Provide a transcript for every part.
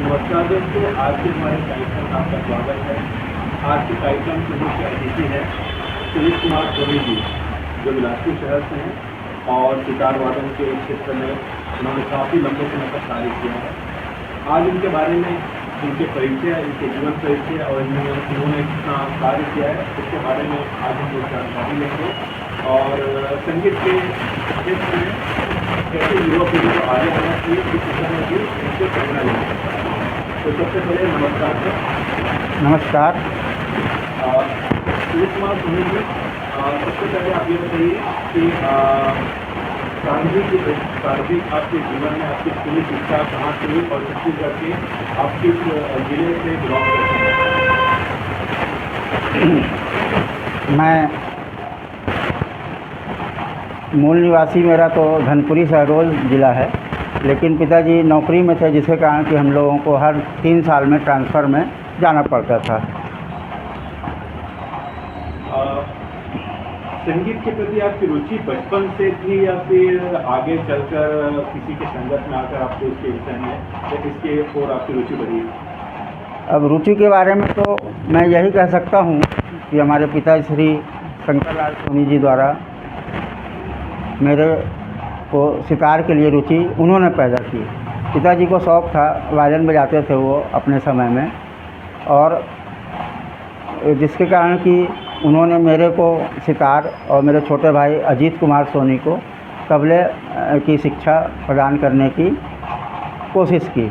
नमस्कार दोस्तों, आज के हमारे कार्यक्रम में आपका स्वागत है। आज के कार्यक्रम के मुख्य अतिथि हैं सुनील कुमार सोनी जी, जो बिलासपुर शहर से हैं और सितार वादन के क्षेत्र में उन्होंने काफ़ी लंबे समय तक कार्य किया है। आज इनके बारे में इनके परिचय, इनके जीवन परिचय और इन्होंने कितना कार्य किया है, इसके बारे में आज हम लोग जानकारी लेंगे और संगीत के क्षेत्र में कैसे युवा पीढ़ी को आगे आना चाहिए इस दिशा में भी इनसे प्रेरणा लेंगे। तो सबसे पहले नमस्कार सर। नमस्कार। सुनील कुमार सोनी जी, सबसे पहले आप ये बताइए कि प्रारंभिक आपके जीवन में आपकी स्कूली शिक्षा कहाँ से हुई और छत्तीसगढ़ के आप किस जिले से बिलोंग करते हैं? मैं मूल निवासी मेरा तो धनपुरी शहडोल ज़िला है, लेकिन पिताजी नौकरी में थे, जिसके कारण कि हम लोगों को हर 3 साल में ट्रांसफ़र में जाना पड़ता था। संगीत के प्रति आपकी रुचि बचपन से थी या फिर आगे चलकर किसी के संगत में आकर आपको इसके विषय में या इसके ओर आपकी रुचि बढ़ी? अब रुचि के बारे में तो मैं यही कह सकता हूँ कि हमारे पिता श्री शंकरलाल सोनी जी द्वारा मेरे को सितार के लिए रुचि उन्होंने पैदा की। पिताजी को शौक़ था, वायलिन बजाते थे वो अपने समय में, और जिसके कारण कि उन्होंने मेरे को सितार और मेरे छोटे भाई अजीत कुमार सोनी को तबले की शिक्षा प्रदान करने की कोशिश की।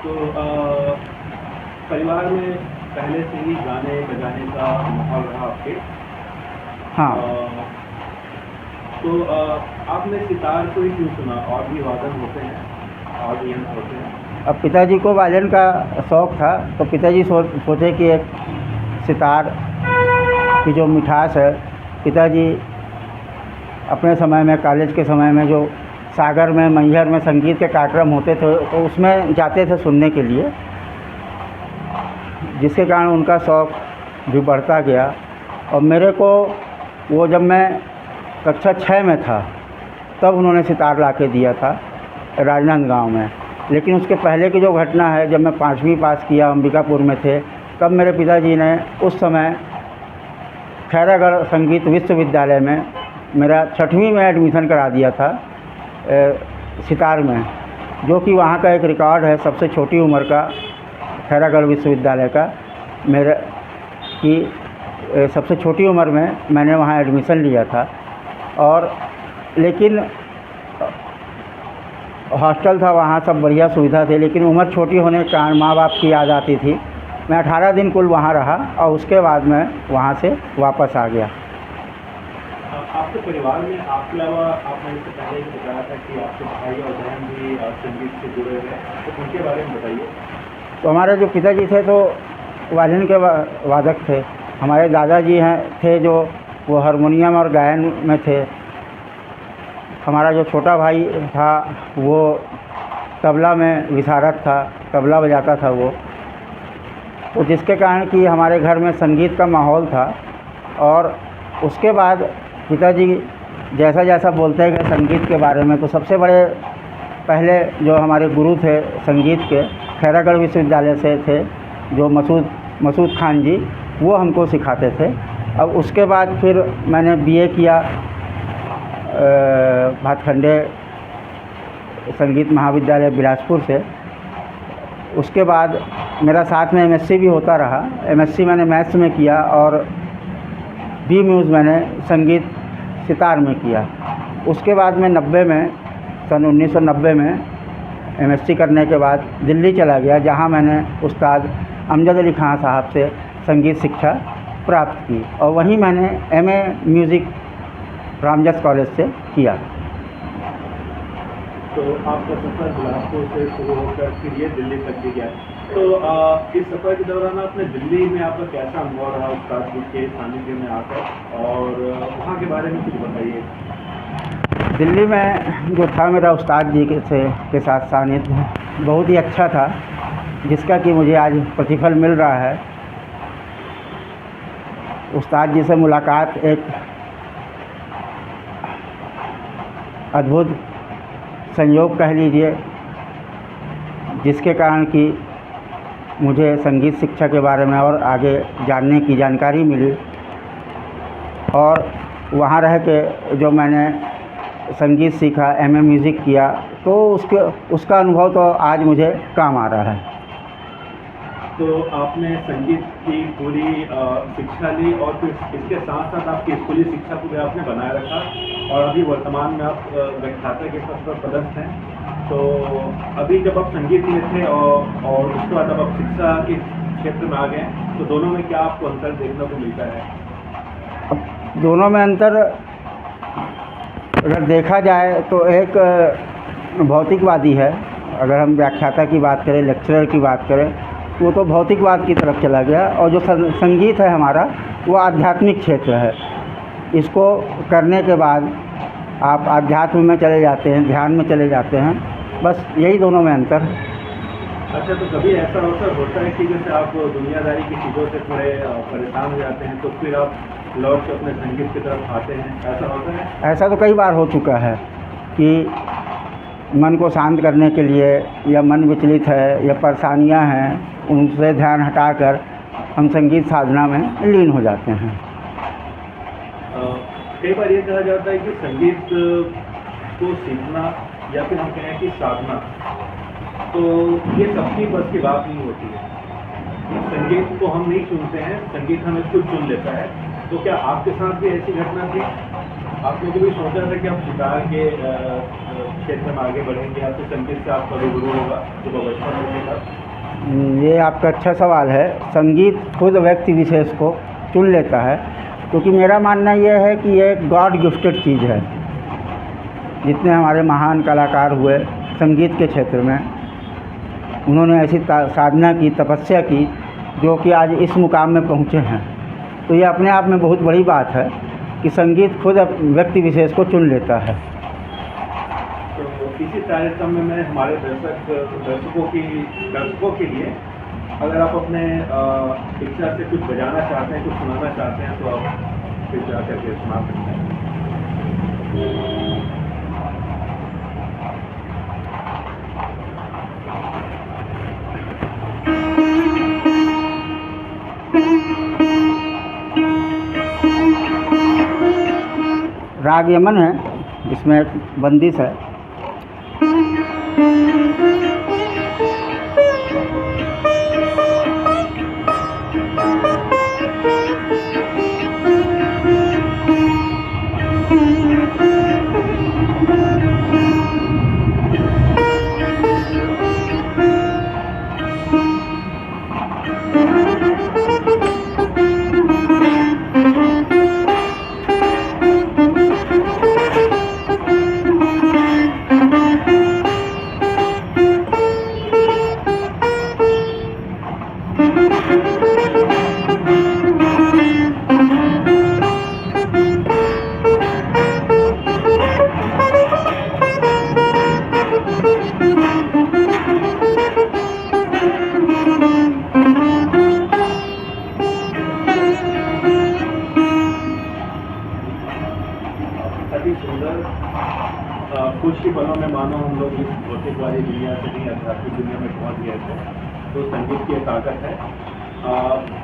तो परिवार में पहले से ही गाने बजाने का माहौल रहा आपके? हाँ। तो आपने सितार को ही क्यों चुना? और भी वादन होते हैं और भी यंत्र होते हैं। अब पिताजी को वायलिन का शौक़ था, तो पिताजी सोचे कि एक सितार की जो मिठास है, पिताजी अपने समय में, कॉलेज के समय में, जो सागर में, मैहर में संगीत के कार्यक्रम होते थे, तो उसमें जाते थे सुनने के लिए, जिसके कारण उनका शौक़ भी बढ़ता गया। और मेरे को वो जब मैं कक्षा 6 में था तब उन्होंने सितार ला के दिया था राजनांदगांव में। लेकिन उसके पहले की जो घटना है, जब मैं 5वीं पास किया, अंबिकापुर में थे, तब मेरे पिताजी ने उस समय खैरागढ़ संगीत विश्वविद्यालय में मेरा 6वीं में एडमिशन करा दिया था सितार में, जो कि वहाँ का एक रिकॉर्ड है सबसे छोटी उम्र का, खैरागढ़ विश्वविद्यालय का, मेरा कि सबसे छोटी उम्र में मैंने वहाँ एडमिशन लिया था। और लेकिन हॉस्टल था, वहाँ सब बढ़िया सुविधा थे, लेकिन उम्र छोटी होने के कारण माँ बाप की याद आती थी। मैं 18 दिन कुल वहाँ रहा और उसके बाद मैं वहाँ से वापस आ गया। आपके परिवार में आपके अलावा आपने इससे पहले ही बताया था कि आपके भाई और बहन भी संगीत से जुड़े हुए हैं, तो उनके बारे में बताइए। तो हमारे जो पिताजी थे तो वायलिन के वादक थे। हमारे दादाजी थे जो वो हारमोनियम और गायन में थे। हमारा जो छोटा भाई था वो तबला में विशारद था, तबला बजाता था वो। तो जिसके कारण कि हमारे घर में संगीत का माहौल था। और उसके बाद पिताजी जैसा जैसा बोलते गए संगीत के बारे में, तो सबसे बड़े पहले जो हमारे गुरु थे संगीत के, खैरागढ़ विश्वविद्यालय से थे, जो मसूद खान जी, वो हमको सिखाते थे। अब उसके बाद फिर मैंने बीए किया भातखंडे संगीत महाविद्यालय बिलासपुर से। उसके बाद मेरा साथ में एमएससी भी होता रहा। एमएससी मैंने मैथ्स में किया और बी म्यूज़ मैंने संगीत सितार में किया। उसके बाद मैं सन 1990 में एमएससी करने के बाद दिल्ली चला गया, जहाँ मैंने उस्ताद अमजद अली खां साहब से संगीत शिक्षा प्राप्त की और वहीं मैंने एमए म्यूज़िक रामजस कॉलेज से किया। तो आपका सफ़र बिलासपुर से शुरू होकर फिर ये दिल्ली तक भी गया। तो इस सफ़र के दौरान आपने दिल्ली में आपका कैसा अनुभव रहा उस्ताद जी के सानिध्य में आकर, और वहाँ के बारे में कुछ बताइए। दिल्ली में जो था मेरा उस्ताद जी के साथ सानिध्य बहुत ही अच्छा था, जिसका कि मुझे आज प्रतिफल मिल रहा है। उस्ताद जी से मुलाकात एक अद्भुत संयोग कह लीजिए। जिसके कारण कि मुझे संगीत शिक्षा के बारे में और आगे जानने की जानकारी मिली। और वहाँ रह के जो मैंने संगीत सीखा, एमए म्यूज़िक किया, तो उसका अनुभव तो आज मुझे काम आ रहा है। तो आपने संगीत की पूरी शिक्षा ली और फिर इसके साथ साथ आपकी स्कूली शिक्षा को भी आपने बनाए रखा और अभी वर्तमान में आप व्याख्याता के पद पर पदस्थ हैं। तो अभी जब आप संगीत में थे और उसके बाद जब आप शिक्षा के क्षेत्र में आ गए, तो दोनों में क्या आपको अंतर देखने को मिलता है? दोनों में अंतर अगर देखा जाए तो एक भौतिकवादी है। अगर हम व्याख्याता की बात करें, लेक्चरर की बात करें, वो तो भौतिकवाद की तरफ चला गया। और जो संगीत है हमारा, वो आध्यात्मिक क्षेत्र है। इसको करने के बाद आप आध्यात्म में चले जाते हैं, ध्यान में चले जाते हैं। बस यही दोनों में अंतर है। अच्छा, तो कभी ऐसा अवसर होता है कि जैसे आप दुनियादारी की चीज़ों से थोड़े परेशान हो जाते हैं, तो फिर आप लौट के अपने संगीत की तरफ आते हैं, ऐसा होता है? ऐसा तो कई बार हो चुका है कि मन को शांत करने के लिए, या मन विचलित है या परेशानियां हैं, उनसे ध्यान हटाकर हम संगीत साधना में लीन हो जाते हैं। कई बार ये कहा जाता है कि संगीत को सीखना या फिर हम कहें कि साधना, तो ये सबकी बस की बात नहीं होती है। संगीत को हम नहीं चुनते हैं, संगीत हमें खुद चुन लेता है। तो क्या आपके साथ भी ऐसी घटना थी? आपने कभी सोचा था कि आप सितार के क्षेत्र में आगे बढ़ेंगे या फिर संगीत से आपका रूबरू होगा जब अवस्था मिलेगा? ये आपका अच्छा सवाल है। संगीत खुद व्यक्ति विशेष को चुन लेता है, क्योंकि मेरा मानना यह है कि ये एक गॉड गिफ्टेड चीज़ है। जितने हमारे महान कलाकार हुए संगीत के क्षेत्र में, उन्होंने ऐसी साधना की, तपस्या की, जो कि आज इस मुकाम में पहुँचे हैं। तो ये अपने आप में बहुत बड़ी बात है कि संगीत खुद व्यक्ति विशेष को चुन लेता है। तो इसी कार्यक्रम में मैं हमारे दर्शकों के लिए अगर आप अपने इच्छा से कुछ बजाना चाहते हैं, कुछ सुनाना चाहते हैं, तो आप फिर जाकर के सुना सकते हैं। राग यमन है, जिसमें बंदिश है। कुछ ही पलों में मानो हम लोग इस भौतिक वाली दुनिया से नहीं आध्यात्मिक दुनिया में पहुंच गए थे। तो संगीत की ताकत है।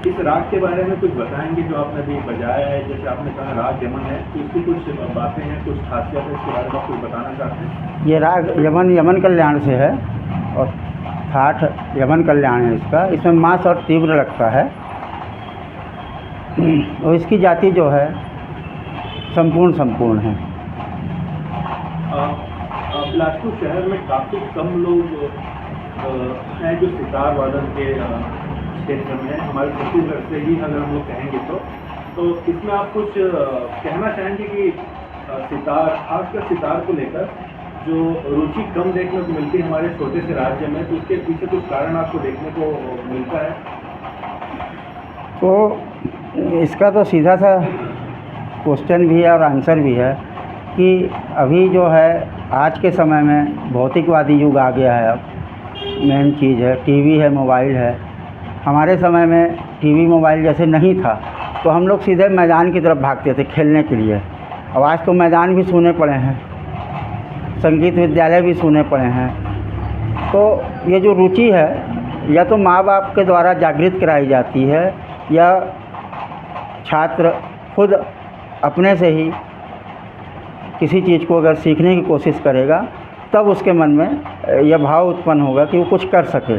इस राग के बारे में कुछ बताएंगे जो आपने अभी बजाया है? जैसे आपने कहा राग यमन है, तो इसकी कुछ बातें हैं, कुछ खासियत है, इसके बारे में कुछ बताना चाहते हैं? ये राग यमन कल्याण से है और ठाठ यमन कल्याण है इसका। इसमें मास और तीव्र लगता है और इसकी जाति जो है संपूर्ण है। बिलासपुर शहर में काफ़ी कम लोग हैं जो सितार वादन के क्षेत्र में हैं। हमारे छत्तीसगढ़ से ही अगर हम लोग कहेंगे तो इसमें आप कुछ कहना चाहेंगे कि सितार, खासकर सितार को लेकर जो रुचि कम देखने को मिलती है हमारे छोटे से राज्य में, तो उसके पीछे कुछ कारण आपको देखने को मिलता है? तो इसका तो सीधा सा क्वेश्चन भी है और आंसर भी है कि अभी जो है आज के समय में भौतिकवादी युग आ गया है। अब मेन चीज़ है टीवी है, मोबाइल है। हमारे समय में टीवी मोबाइल जैसे नहीं था, तो हम लोग सीधे मैदान की तरफ भागते थे खेलने के लिए। अब आज तो मैदान भी सूने पड़े हैं, संगीत विद्यालय भी सूने पड़े हैं। तो ये जो रुचि है या तो माँ बाप के द्वारा जागृत कराई जाती है या छात्र खुद अपने से ही किसी चीज़ को अगर सीखने की कोशिश करेगा तब उसके मन में यह भाव उत्पन्न होगा कि वो कुछ कर सके।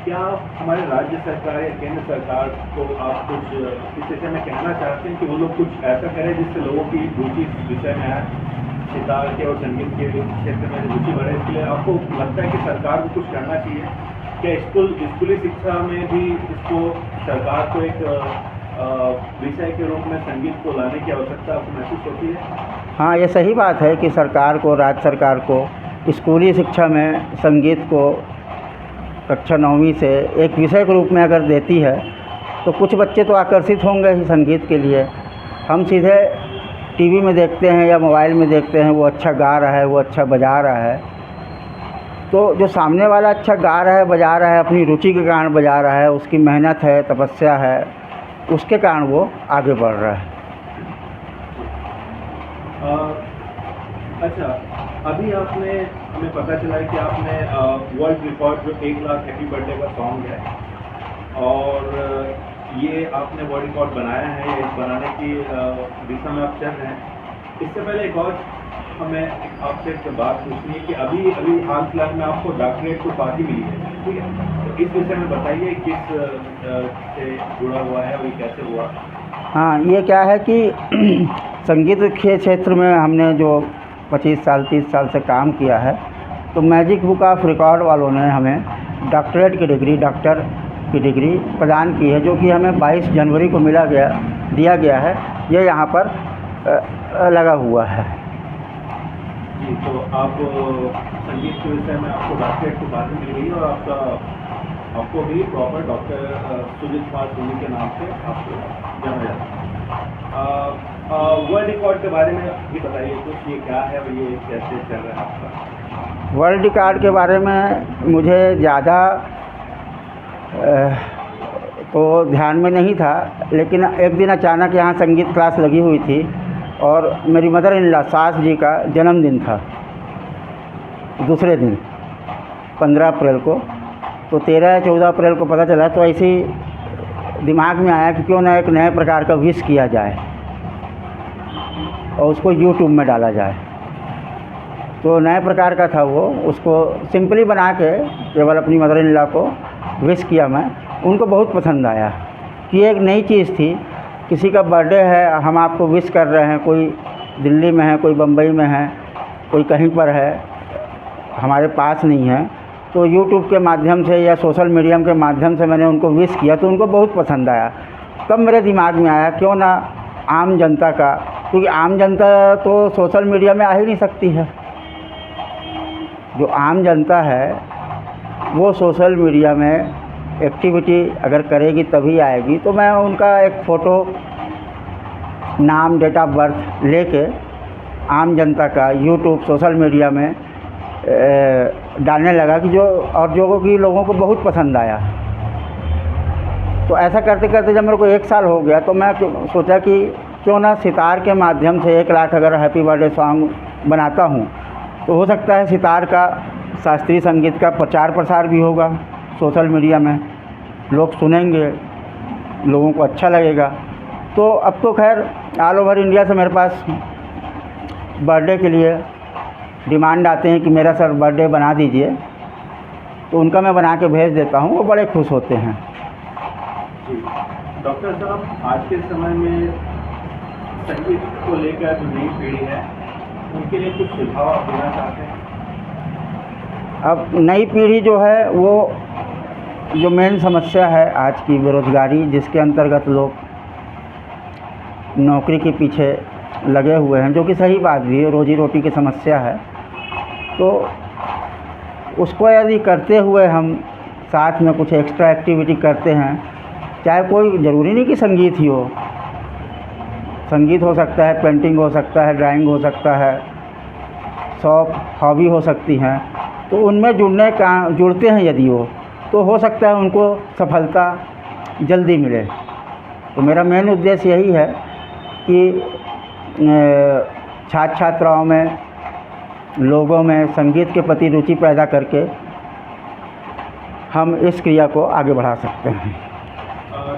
क्या हमारे राज्य सरकार या केंद्र सरकार को आप कुछ इस विषय में कहना चाहते हैं कि वो लोग कुछ ऐसा करें जिससे लोगों की रुचि इस विषय में आए, सितार के और संगीत के क्षेत्र में रुचि बढ़े? इसके लिए आपको लगता है कि सरकार को कुछ करना चाहिए? क्या स्कूली शिक्षा में भी इसको सरकार को एक विषय के रूप में संगीत को लाने की आवश्यकता आपको महसूस होती है? हाँ, ये सही बात है कि सरकार को, राज्य सरकार को स्कूली शिक्षा में संगीत को कक्षा 9वीं से एक विषय के रूप में अगर देती है तो कुछ बच्चे तो आकर्षित होंगे ही संगीत के लिए। हम सीधे टीवी में देखते हैं या मोबाइल में देखते हैं वो अच्छा गा रहा है, वो अच्छा बजा रहा है, तो जो सामने वाला अच्छा गा रहा है, बजा रहा है, अपनी रुचि के कारण बजा रहा है, उसकी मेहनत है, तपस्या है, उसके कारण वो आगे बढ़ रहा है। अच्छा, अभी आपने हमें पता चला है कि आपने वर्ल्ड रिकॉर्ड जो 1 लाख हैप्पी बर्थडे का सॉन्ग है और ये आपने वर्ल्ड रिकॉर्ड बनाया है या इस बनाने की दिशा में आप चल रहे हैं। इससे पहले एक और हमें आपसे एक बात पूछनी है कि अभी हाल फिलहाल में आपको डॉक्टरेट की उपाधि मिली है, ठीक है? तो इस विषय में बताइए किस से जुड़ा हुआ है और ये कैसे हुआ? हाँ, ये क्या है कि संगीत के क्षेत्र में हमने जो 25 साल 30 साल से काम किया है, तो मैजिक बुक ऑफ रिकॉर्ड वालों ने हमें डॉक्टरेट की डिग्री, डॉक्टर की डिग्री प्रदान की है, जो कि हमें 22 जनवरी को दिया गया है। ये यहाँ पर लगा हुआ है। जी, तो आप संगीत के विषय में आपको डॉक्टरेट की उपाधि मिल गई और आपको भी प्रॉपर डॉक्टर सुजीत कुमार सोनी के नाम से आपको जाना जाता है। वर्ल्ड रिकॉर्ड के बारे में भी बताइए कुछ, ये क्या है और ये कैसे चल रहा है आपका? वर्ल्ड रिकॉर्ड के बारे में मुझे ज़्यादा तो ध्यान में नहीं था, लेकिन एक दिन अचानक यहाँ संगीत क्लास लगी हुई थी और मेरी मदर इन लॉ सास जी का जन्मदिन था दूसरे दिन 15 अप्रैल को। तो 13 या 14 अप्रैल को पता चला, तो ऐसे ही दिमाग में आया कि क्यों ना एक नए प्रकार का विश किया जाए और उसको यूट्यूब में डाला जाए। तो नए प्रकार का था वो, उसको सिंपली बना के केवल अपनी मदर इन लॉ को विश किया मैं। उनको बहुत पसंद आया कि एक नई चीज़ थी, किसी का बर्थडे है, हम आपको विश कर रहे हैं, कोई दिल्ली में है, कोई बम्बई में है, कोई कहीं पर है, हमारे पास नहीं है, तो यूट्यूब के माध्यम से या सोशल मीडिया के माध्यम से मैंने उनको विश किया तो उनको बहुत पसंद आया। तब मेरे दिमाग में आया क्यों ना आम जनता का, क्योंकि आम जनता तो सोशल मीडिया में आ ही नहीं सकती है, जो आम जनता है वो सोशल मीडिया में एक्टिविटी अगर करेगी तभी आएगी। तो मैं उनका एक फ़ोटो, नाम, डेट ऑफ बर्थ लेके आम जनता का यूट्यूब सोशल मीडिया में डालने लगा कि लोगों को बहुत पसंद आया। तो ऐसा करते करते जब मेरे को 1 साल हो गया तो मैं सोचा कि क्यों ना सितार के माध्यम से 1 लाख अगर हैप्पी बर्थडे सॉन्ग बनाता हूँ तो हो सकता है सितार का, शास्त्रीय संगीत का प्रचार प्रसार भी होगा सोशल मीडिया में, लोग सुनेंगे, लोगों को अच्छा लगेगा। तो अब तो खैर ऑल ओवर इंडिया से मेरे पास बर्थडे के लिए डिमांड आते हैं कि मेरा सर बर्थडे बना दीजिए, तो उनका मैं बना के भेज देता हूँ, वो बड़े खुश होते हैं। डॉक्टर साहब, आज के समय में संगीत को लेकर जो नई पीढ़ी है उनके लिए कुछ सुझाव आप देना चाहते हैं? अब नई पीढ़ी जो है वो जो मेन समस्या है आज की बेरोज़गारी, जिसके अंतर्गत लोग नौकरी के पीछे लगे हुए हैं, जो कि सही बात भी है, रोजी रोटी की समस्या है। तो उसको यदि करते हुए हम साथ में कुछ एक्स्ट्रा एक्टिविटी करते हैं, चाहे कोई ज़रूरी नहीं कि संगीत ही हो, संगीत हो सकता है, पेंटिंग हो सकता है, ड्राइंग हो सकता है, शौक, हॉबी हो सकती हैं, तो उनमें जुड़ते हैं यदि वो, तो हो सकता है उनको सफलता जल्दी मिले। तो मेरा मेन उद्देश्य यही है कि छात्र छात्राओं में लोगों में संगीत के प्रति रुचि पैदा करके हम इस क्रिया को आगे बढ़ा सकते हैं।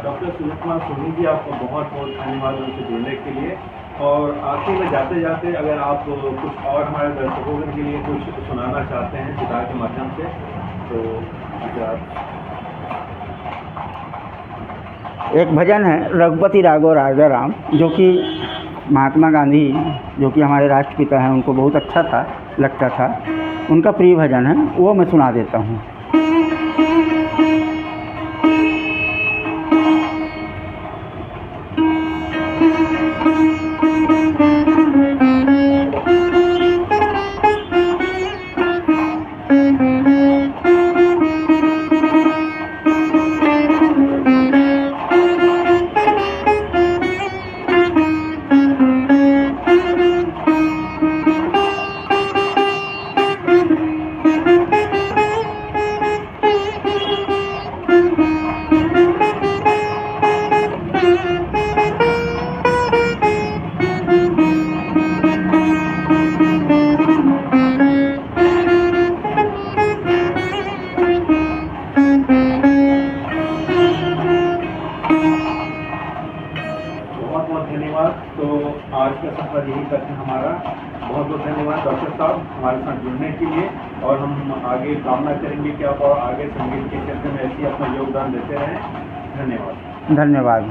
डॉक्टर सूरज कुमार सोनी जी, आपको बहुत बहुत धन्यवाद उनसे जुड़ने के लिए। और आखिर में जाते जाते अगर आप कुछ और हमारे दर्शकों के लिए कुछ सुनाना चाहते हैं सितार के माध्यम से, तो एक भजन है रघुपति राघव राजा राम, जो कि महात्मा गांधी जो कि हमारे राष्ट्रपिता हैं उनको बहुत अच्छा था लगता था, उनका प्रिय भजन है, वो मैं सुना देता हूँ। धन्यवाद। तो आज का सफर यही तक है हमारा। बहुत बहुत धन्यवाद डॉक्टर साहब हमारे साथ जुड़ने के लिए, और हम आगे कामना करेंगे कि आप और आगे संगीत के क्षेत्र में ऐसे अपना योगदान देते रहें। धन्यवाद। धन्यवाद।